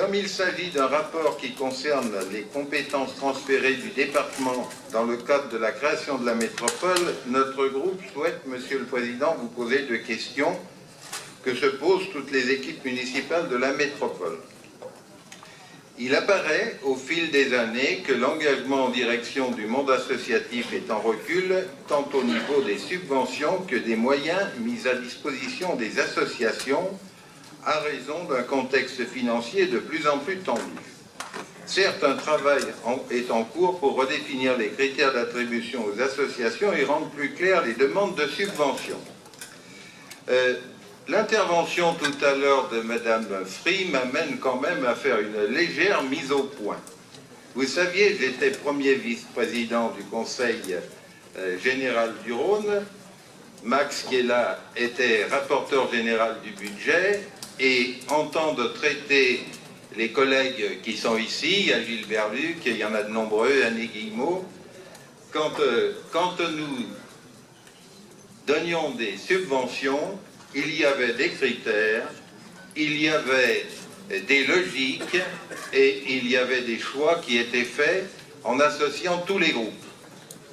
Comme il s'agit d'un rapport qui concerne les compétences transférées du département dans le cadre de la création de la métropole, notre groupe souhaite, Monsieur le Président, vous poser deux questions que se posent toutes les équipes municipales de la métropole. Il apparaît au fil des années que l'engagement en direction du monde associatif est en recul, tant au niveau des subventions que des moyens mis à disposition des associations, à raison d'un contexte financier de plus en plus tendu. Certes, un travail est en cours pour redéfinir les critères d'attribution aux associations et rendre plus claires les demandes de subventions. L'intervention tout à l'heure de Madame Free m'amène quand même à faire une légère mise au point. Vous saviez, j'étais premier vice-président du Conseil général du Rhône. Max, qui est là, était rapporteur général du budget. Et en temps de traiter les collègues qui sont ici, il y a Gilbert Luc, il y en a de nombreux, Annie Guillemot, quand nous donnions des subventions, il y avait des critères, il y avait des logiques et il y avait des choix qui étaient faits en associant tous les groupes.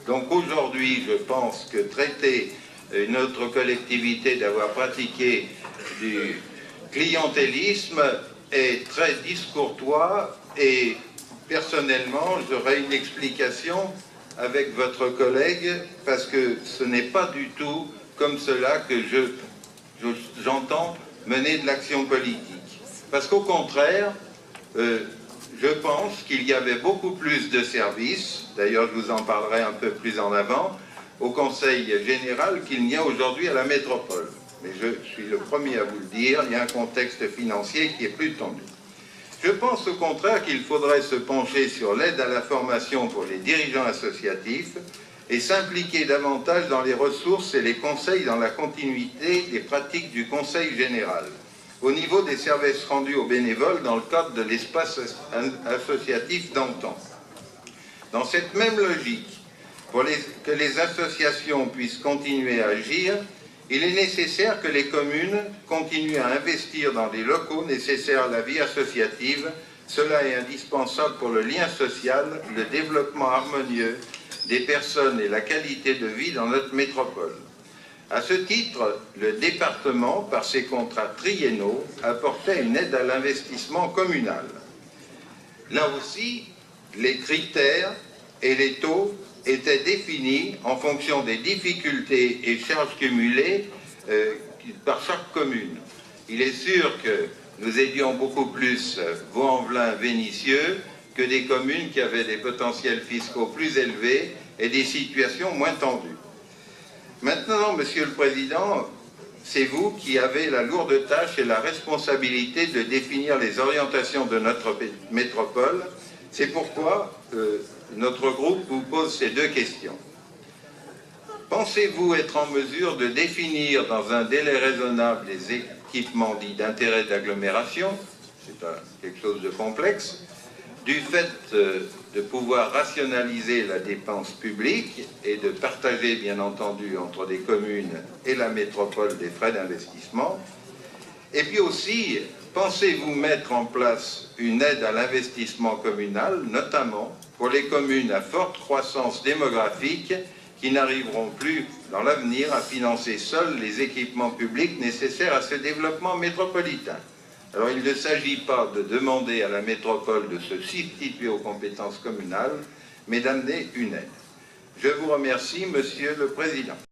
Donc aujourd'hui, je pense que traiter une autre collectivité d'avoir pratiqué du clientélisme est très discourtois et personnellement, j'aurais une explication avec votre collègue parce que ce n'est pas du tout comme cela que j'entends mener de l'action politique. Parce qu'au contraire, je pense qu'il y avait beaucoup plus de services, d'ailleurs je vous en parlerai un peu plus en avant, au Conseil général qu'il n'y a aujourd'hui à la métropole. Mais je suis le premier à vous le dire, il y a un contexte financier qui est plus tendu. Je pense au contraire qu'il faudrait se pencher sur l'aide à la formation pour les dirigeants associatifs et s'impliquer davantage dans les ressources et les conseils dans la continuité des pratiques du Conseil général, au niveau des services rendus aux bénévoles dans le cadre de l'espace associatif d'antan. Dans cette même logique, pour que les associations puissent continuer à agir, il est nécessaire que les communes continuent à investir dans des locaux nécessaires à la vie associative. Cela est indispensable pour le lien social, le développement harmonieux des personnes et la qualité de vie dans notre métropole. À ce titre, le département, par ses contrats triennaux, apportait une aide à l'investissement communal. Là aussi, les critères et les taux étaient définis en fonction des difficultés et charges cumulées par chaque commune. Il est sûr que nous aidions beaucoup plus Vaux-en-Velin, Vénissieux que des communes qui avaient des potentiels fiscaux plus élevés et des situations moins tendues. Maintenant, Monsieur le Président, c'est vous qui avez la lourde tâche et la responsabilité de définir les orientations de notre métropole. C'est pourquoi notre groupe vous pose ces deux questions. Pensez-vous être en mesure de définir dans un délai raisonnable les équipements dits d'intérêt d'agglomération, c'est quelque chose de complexe, du fait de pouvoir rationaliser la dépense publique et de partager bien entendu entre les communes et la métropole des frais d'investissement, et puis aussi, pensez-vous mettre en place une aide à l'investissement communal, notamment pour les communes à forte croissance démographique qui n'arriveront plus dans l'avenir à financer seuls les équipements publics nécessaires à ce développement métropolitain. Alors il ne s'agit pas de demander à la métropole de se substituer aux compétences communales, mais d'amener une aide. Je vous remercie, Monsieur le Président.